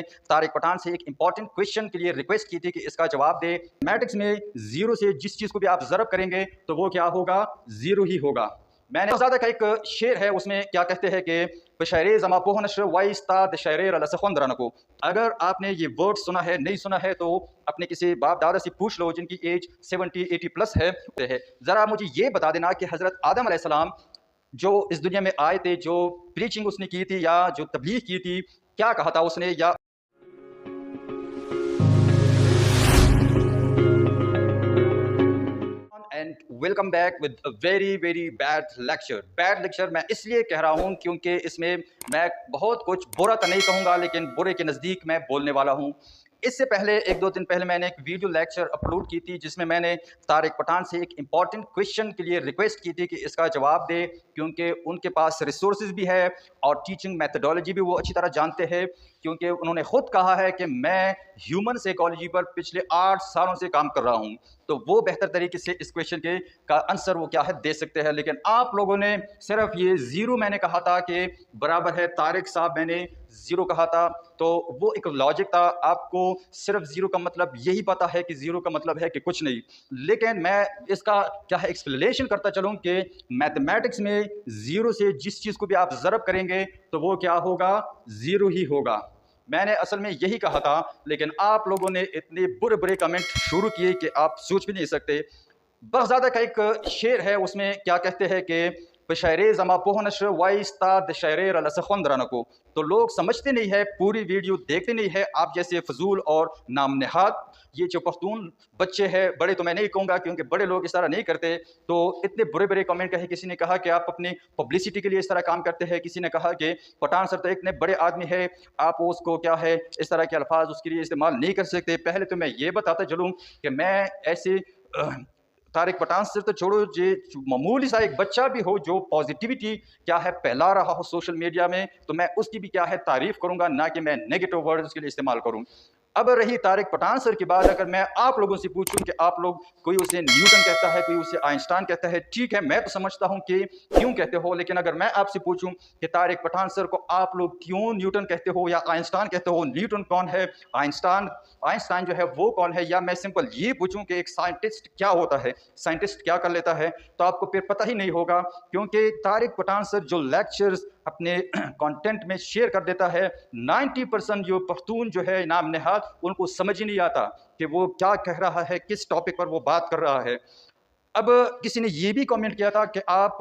तारिक पठान से एक important question के लिए रिक्वेस्ट की थी कि इसका जवाब दे। मैट्रिक्स में जीरो से जिस चीज को भी आप ज़रब करेंगे तो वो क्या होगा, जीरो ही होगा। मैंने ज़्यादा का एक शेर है, उसमें क्या कहते हैं कि बशरे जमा पोहनश वाइस्ता दशरे रलसखंदरन को। अगर आपने ये वर्ड सुना है, नहीं सुना है, तो अपने किसी बाप दादा से पूछ लो जिनकी एज 70-80 प्लस है। ज़रा मुझे ये बता देना कि हज़रत आदम अलैहिस्सलाम जो इस दुनिया में आए थे, जो प्रीचिंग उसने की थी या जो तबलीग की थी, क्या कहा था उसने? या and welcome back with a very very bad lecture मैं इसलिए कह रहा हूं क्योंकि इसमें मैं बहुत कुछ बुरा तो नहीं कहूंगा, लेकिन बुरे के नज़दीक मैं बोलने वाला हूं। इससे पहले 1-2 दिन पहले मैंने एक वीडियो लेक्चर अपलोड की थी जिसमें मैंने तारिक पठान से एक इंपॉर्टेंट क्वेश्चन के लिए रिक्वेस्ट की थी कि इसका जवाब दे, क्योंकि उनके पास रिसोर्सेज भी है और टीचिंग मेथडोलॉजी भी वो अच्छी तरह जानते हैं। क्योंकि उन्होंने खुद कहा है कि मैं ह्यूमन साइकोलॉजी पर पिछले 8 सालों से काम कर रहा हूं, तो वो बेहतर तरीके से इस क्वेश्चन के का आंसर वो क्या है दे सकते हैं। लेकिन आप लोगों ने सिर्फ ये जीरो मैंने कहा था कि बराबर है तारिक साहब, मैंने जीरो कहा था, तो वो एक लॉजिक था। आपको सिर्फ जीरो का मतलब यही पता है कि जीरो का मतलब है कि कुछ नहीं, लेकिन मैं इसका क्या है एक्सप्लेनेशन करता चलूं कि मैथमेटिक्स में जीरो से जिस चीज को भी आप ज़रब करेंगे तो वो क्या होगा, जीरो ही होगा। मैंने असल में यही कहा था, लेकिन आप लोगों ने इतने बुरे बुरे कमेंट शुरू किए कि आप सोच भी नहीं सकते। बगज़ादा का एक शेर है, उसमें क्या कहते हैं कि बशरे जमा पोहनश वाइस्ता दशरे रलसखंदरन को। तो लोग समझते नहीं है, पूरी वीडियो देखते नहीं है। आप जैसे फजूल और नाम नहाद ये जो पख्तून बच्चे हैं, बड़े तो मैं नहीं कहूँगा क्योंकि बड़े लोग इस तरह नहीं करते, तो इतने बुरे बुरे कमेंट कहे। किसी ने कहा कि आप अपनी पब्लिसिटी के लिए इस तरह काम करते हैं, किसी ने कहा कि पठान सर तो इतने बड़े आदमी है, आप उसको क्या है इस तरह के अल्फाज उसके लिए इस्तेमाल नहीं कर सकते। पहले तो मैं ये बताता चलूँ कि मैं ऐसे तारिक पठान सिर्फ तो छोड़ो, जे मामूली सा एक बच्चा भी हो जो पॉजिटिविटी क्या है फैला रहा हो सोशल मीडिया में, तो मैं उसकी भी क्या है तारीफ करूंगा, ना कि मैं नेगेटिव वर्ड उसके लिए इस्तेमाल करूं। अब रही तारिक पठान सर की बात, अगर मैं आप लोगों से पूछूं कि आप लोग, कोई उसे न्यूटन कहता है, कोई उसे आइंस्टाइन कहता है, ठीक है मैं तो समझता हूं कि क्यों कहते हो, लेकिन अगर मैं आपसे पूछूं कि तारिक पठान सर को आप लोग क्यों न्यूटन कहते हो या आइंस्टाइन कहते हो, न्यूटन कौन है, आइंस्टाइन आइंस्टाइन जो है वो कौन है, या मैं सिंपल ये पूछूं कि एक साइंटिस्ट क्या होता है, साइंटिस्ट क्या कर लेता है, तो आपको फिर पता ही नहीं होगा। क्योंकि तारिक पठान सर जो लेक्चर्स अपने कंटेंट में शेयर कर देता है, 90% जो पख्तून जो है नाम नहाद, उनको समझ ही नहीं आता कि वो क्या कह रहा है, किस टॉपिक पर वो बात कर रहा है। अब किसी ने ये भी कमेंट किया था कि आप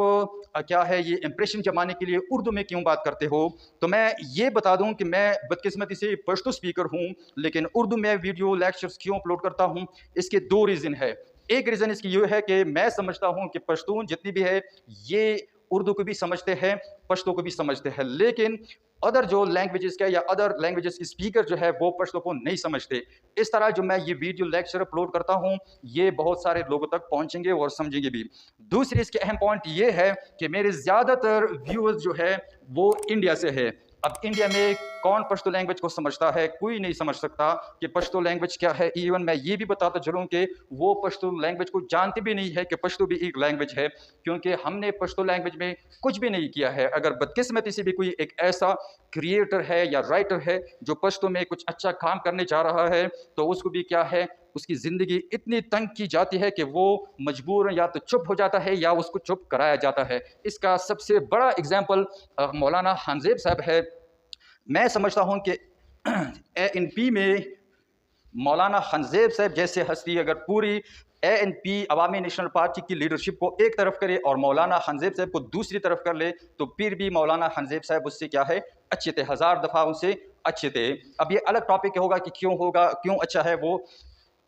क्या है ये इंप्रेशन जमाने के लिए उर्दू में क्यों बात करते हो, तो मैं ये बता दूं कि मैं बदकिस्मती से पश्तो स्पीकर हूं, लेकिन उर्दू में वीडियो लेक्चर्स क्यों अपलोड करता हूं, इसके 2 रीज़न है। एक रीज़न इसकी ये है कि मैं समझता हूं कि पश्तून जितनी भी है ये उर्दू को भी समझते हैं, पश्तो को भी समझते हैं, लेकिन अदर जो लैंग्वेजेस का या अदर लैंग्वेजेस के स्पीकर जो है वो पश्तो को नहीं समझते। इस तरह जो मैं ये वीडियो लेक्चर अपलोड करता हूँ, ये बहुत सारे लोगों तक पहुँचेंगे और समझेंगे भी। दूसरी इसके अहम पॉइंट ये है कि मेरे ज़्यादातर व्यूअर्स जो है वो इंडिया से है। अब इंडिया में कौन पश्तो लैंग्वेज को समझता है, कोई नहीं समझ सकता कि पश्तो लैंग्वेज क्या है। इवन मैं ये भी बताता चलूँ कि वो पश्तो लैंग्वेज को जानते भी नहीं है कि पश्तो भी एक लैंग्वेज है, क्योंकि हमने पश्तो लैंग्वेज में कुछ भी नहीं किया है। अगर बदकिस्मती से भी कोई एक ऐसा क्रिएटर है या राइटर है जो पश्तो में कुछ अच्छा काम करने जा रहा है, तो उसको भी क्या है, उसकी ज़िंदगी इतनी तंग की जाती है कि वो मजबूर या तो चुप हो जाता है या उसको चुप कराया जाता है। इसका सबसे बड़ा एग्जाम्पल मौलाना हंजेब साहब है। मैं समझता हूँ कि ANP में मौलाना हंजेब साहब जैसे हस्ती अगर पूरी ANP अवामी नेशनल पार्टी की लीडरशिप को एक तरफ करे और मौलाना हंजेब साहब को दूसरी तरफ कर ले, तो फिर भी मौलाना हंजेब साहब उससे क्या है अच्छे थे, 1000 दफ़ा उनसे अच्छे थे। अब ये अलग टॉपिक होगा कि क्यों होगा, क्यों अच्छा है वो।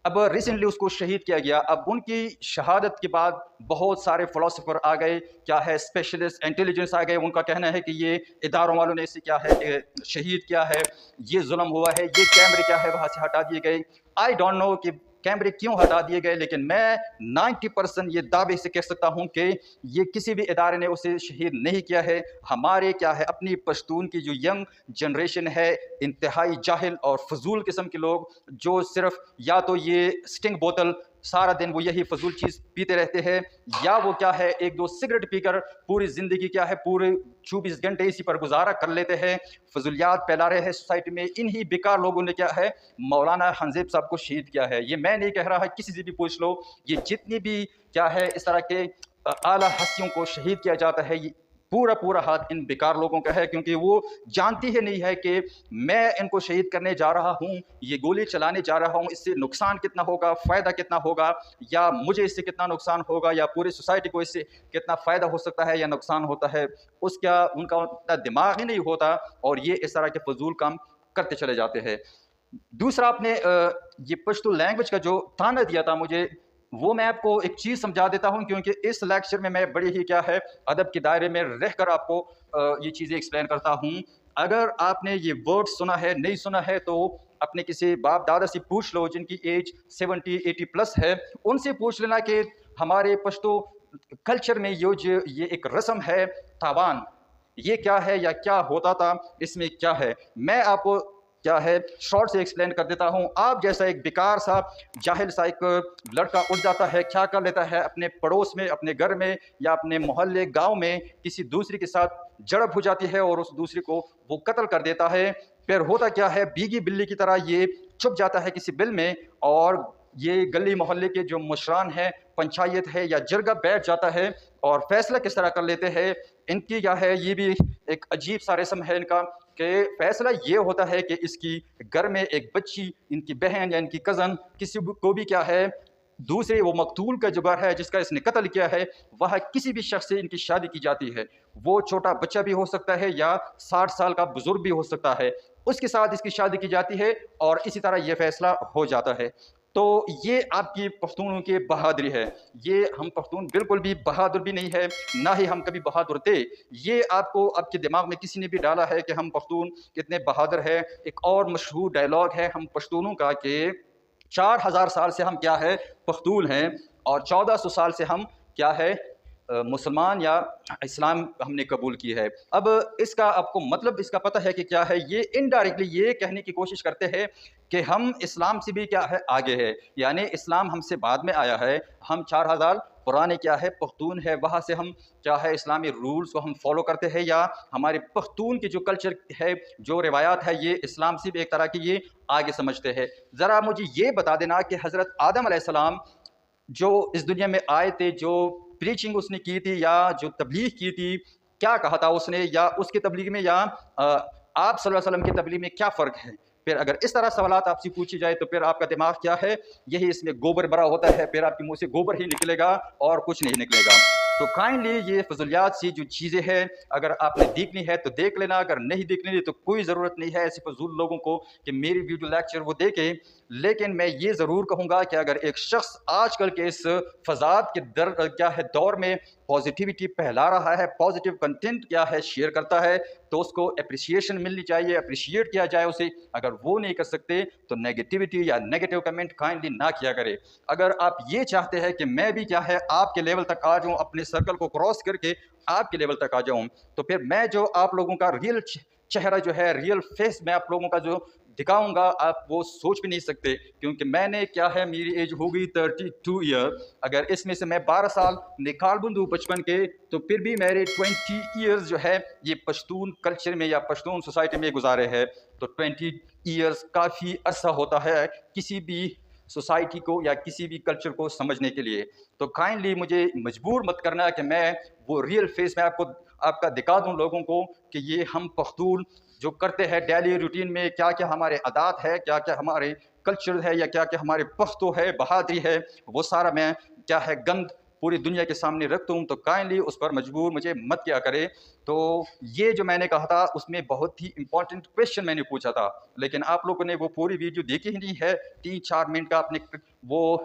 अब रिसेंटली उसको शहीद किया गया। अब उनकी शहादत के बाद बहुत सारे फ़िलासफ़र आ गए, क्या है स्पेशलिस्ट इंटेलिजेंस आ गए। उनका कहना है कि ये इदारों वालों ने इसे क्या है शहीद किया है, ये जुल्म हुआ है, ये कैमरे क्या है वहाँ से हटा दिए गए। आई डोंट नो कि कैमरे क्यों हटा दिए गए, लेकिन मैं 90% ये दावे से कह सकता हूँ कि ये किसी भी इदारे ने उसे शहीद नहीं किया है। हमारे क्या है अपनी पश्तून की जो यंग जनरेशन है, इंतहाई जाहिल और फजूल किस्म के लोग, जो सिर्फ या तो ये स्टिंग बोतल सारा दिन वो यही फजूल चीज़ पीते रहते हैं, या वो क्या है एक दो सिगरेट पीकर पूरी ज़िंदगी क्या है पूरे 24 घंटे इसी पर गुजारा कर लेते हैं, फजूलियात फैला रहे हैं सोसाइटी में। इन्हीं बेकार लोगों ने क्या है मौलाना हंजेब साहब को शहीद किया है। ये मैं नहीं कह रहा है, किसी से भी पूछ लो, ये जितनी भी क्या है इस तरह के आला हस्तियों को शहीद किया जाता है, ये पूरा पूरा हाथ इन बेकार लोगों का है, क्योंकि वो जानती ही नहीं है कि मैं इनको शहीद करने जा रहा हूँ, ये गोली चलाने जा रहा हूँ, इससे नुकसान कितना होगा, फ़ायदा कितना होगा, या मुझे इससे कितना नुकसान होगा, या पूरी सोसाइटी को इससे कितना फ़ायदा हो सकता है या नुकसान होता है, उसका उनका उतना दिमाग ही नहीं होता, और ये इस तरह के फजूल काम करते चले जाते हैं। दूसरा, आपने ये पश्तो लैंग्वेज का जो ताना दिया था मुझे, वो मैं आपको एक चीज़ समझा देता हूँ, क्योंकि इस लेक्चर में मैं बड़े ही क्या है अदब के दायरे में रहकर आपको ये चीज़ें एक्सप्लेन करता हूँ। अगर आपने ये वर्ड सुना है, नहीं सुना है, तो अपने किसी बाप दादा से पूछ लो जिनकी एज 70-80 प्लस है, उनसे पूछ लेना कि हमारे पश्तो कल्चर में ये एक रस्म है तावान, ये क्या है या क्या होता था, इसमें क्या है, मैं आपको क्या है शॉर्ट से एक्सप्लेन कर देता हूँ। आप जैसा एक बेकार सा जाहिल सा एक लड़का उठ जाता है, क्या कर लेता है, अपने पड़ोस में, अपने घर में या अपने मोहल्ले गांव में किसी दूसरे के साथ झड़प हो जाती है और उस दूसरे को वो कत्ल कर देता है। फिर होता क्या है, भीगी बिल्ली की तरह ये छुप जाता है किसी बिल में, और ये गली मोहल्ले के जो मुशरान हैं, पंचायत है या जरगा बैठ जाता है और फैसला किस तरह कर लेते हैं। इनकी क्या है, ये भी एक अजीब सा रस्म है इनका, कि फैसला ये होता है कि इसकी घर में एक बच्ची, इनकी बहन या इनकी कज़न, किसी को भी क्या है दूसरे वो मकतूल का जो घर है जिसका इसने कत्ल किया है, वह किसी भी शख्स से इनकी शादी की जाती है। वो छोटा बच्चा भी हो सकता है या 60 साल का बुजुर्ग भी हो सकता है, उसके साथ इसकी शादी की जाती है और इसी तरह ये फैसला हो जाता है। तो ये आपकी पख्तूनों की बहादुरी है। ये हम पख्तून बिल्कुल भी बहादुर भी नहीं है, ना ही हम कभी बहादुर थे। ये आपको आपके दिमाग में किसी ने भी डाला है कि हम पख्तून कितने बहादुर हैं। एक और मशहूर डायलॉग है हम पश्तूनों का कि 4000 साल से हम क्या है पख्तून हैं, और 1400 साल से हम क्या है मुसलमान या इस्लाम हमने कबूल की है। अब इसका आपको मतलब इसका पता है कि क्या है, ये इनडायरेक्टली ये कहने की कोशिश करते हैं कि हम इस्लाम से भी क्या है आगे है, यानी इस्लाम हमसे बाद में आया है, हम 4000 पुराने क्या है पख्तून है, वहाँ से हम क्या है इस्लामी रूल्स को हम फॉलो करते हैं, या हमारे पख्तून की जो कल्चर है, जो रिवायात है, ये इस्लाम से भी एक तरह की ये आगे समझते हैं। ज़रा मुझे ये बता देना कि हज़रत आदम अलैहिस्सलाम जो इस दुनिया में आए थे, जो प्रीचिंग उसने की थी या जो तबलीग की थी, क्या कहा था उसने, या उसकी तबलीग में या आप सल्लल्लाहु अलैहि वसल्लम की तबलीग में क्या फ़र्क है। फिर अगर इस तरह सवालात आपसे पूछी जाए तो फिर आपका दिमाग क्या है, यही इसमें गोबर भरा होता है, फिर आपके मुंह से गोबर ही निकलेगा और कुछ नहीं निकलेगा। तो काइंडली ये फजूलियात सी जो चीज़ें हैं, अगर आपने देखनी है तो देख लेना, अगर नहीं देखनी है तो कोई ज़रूरत नहीं है ऐसे फजूल लोगों को कि मेरी वीडियो लेक्चर वो देखें। लेकिन मैं ये ज़रूर कहूँगा कि अगर एक शख्स आजकल के इस फसाद के क्या है दौर में पॉजिटिविटी फैला रहा है, पॉजिटिव कंटेंट क्या है शेयर करता है, तो उसको अप्रिसिएशन मिलनी चाहिए, अप्रिशिएट किया जाए उसे। अगर वो नहीं कर सकते तो नेगेटिविटी या नेगेटिव कमेंट काइंडली ना किया करे। अगर आप ये चाहते हैं कि मैं भी क्या है आपके लेवल तक आ जाऊँ, अपने सर्कल को क्रॉस करके आपके लेवल तक आ जाऊँ, तो फिर मैं जो आप लोगों का रियल चेहरा जो है, रियल फेस मैं आप लोगों का जो दिखाऊंगा, आप वो सोच भी नहीं सकते, क्योंकि मैंने क्या है मेरी एज हो गई 32 ईयर। अगर इसमें से मैं 12 साल निकाल दूँ बचपन के, तो फिर भी मेरे 20 ईयर्स जो है ये पश्तून कल्चर में या पश्तून सोसाइटी में गुजारे हैं। तो 20 ईयर्स काफ़ी अरसा होता है किसी भी सोसाइटी को या किसी भी कल्चर को समझने के लिए। तो काइंडली मुझे मजबूर मत करना कि मैं वो रियल फेस में आपका दिखा दूँ लोगों को कि ये हम पख्तून जो करते हैं डेली रूटीन में, क्या क्या हमारे आदात है, क्या क्या हमारे कल्चर है, या क्या क्या हमारे पख्तो है, बहादुरी है, वो सारा मैं क्या है गंद पूरी दुनिया के सामने रखता हूँ। तो काइंडली उस पर मजबूर मुझे मत किया करे। तो ये जो मैंने कहा था उसमें बहुत ही इंपॉर्टेंट क्वेश्चन मैंने पूछा था, लेकिन आप लोगों ने वो पूरी वीडियो देखी ही नहीं है। 3-4 मिनट का आपने वो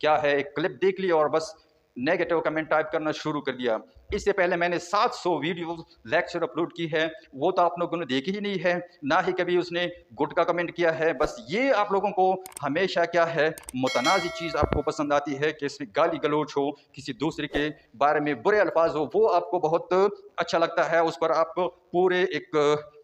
क्या है एक क्लिप देख लिया और बस नेगेटिव कमेंट टाइप करना शुरू कर दिया। इससे पहले मैंने 700 वीडियो लेक्चर अपलोड की है, वो तो आप लोगों ने देखी ही नहीं है, ना ही कभी उसने गुड का कमेंट किया है। बस ये आप लोगों को हमेशा क्या है, मुतनाज़ी चीज़ आपको पसंद आती है कि इसमें गाली गलौच हो, किसी दूसरे के बारे में बुरे अल्फाज हो, वो आपको बहुत अच्छा लगता है। उस पर आप पूरे एक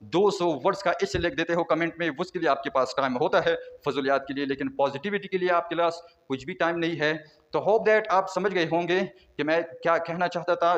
200 वर्ड्स का इसे लिख देते हो कमेंट में, उसके लिए आपके पास टाइम होता है फजूलियात के लिए, लेकिन पॉजिटिविटी के लिए आपके पास कुछ भी टाइम नहीं है। तो होप दैट आप समझ गए होंगे कि मैं क्या कहना चाहता था।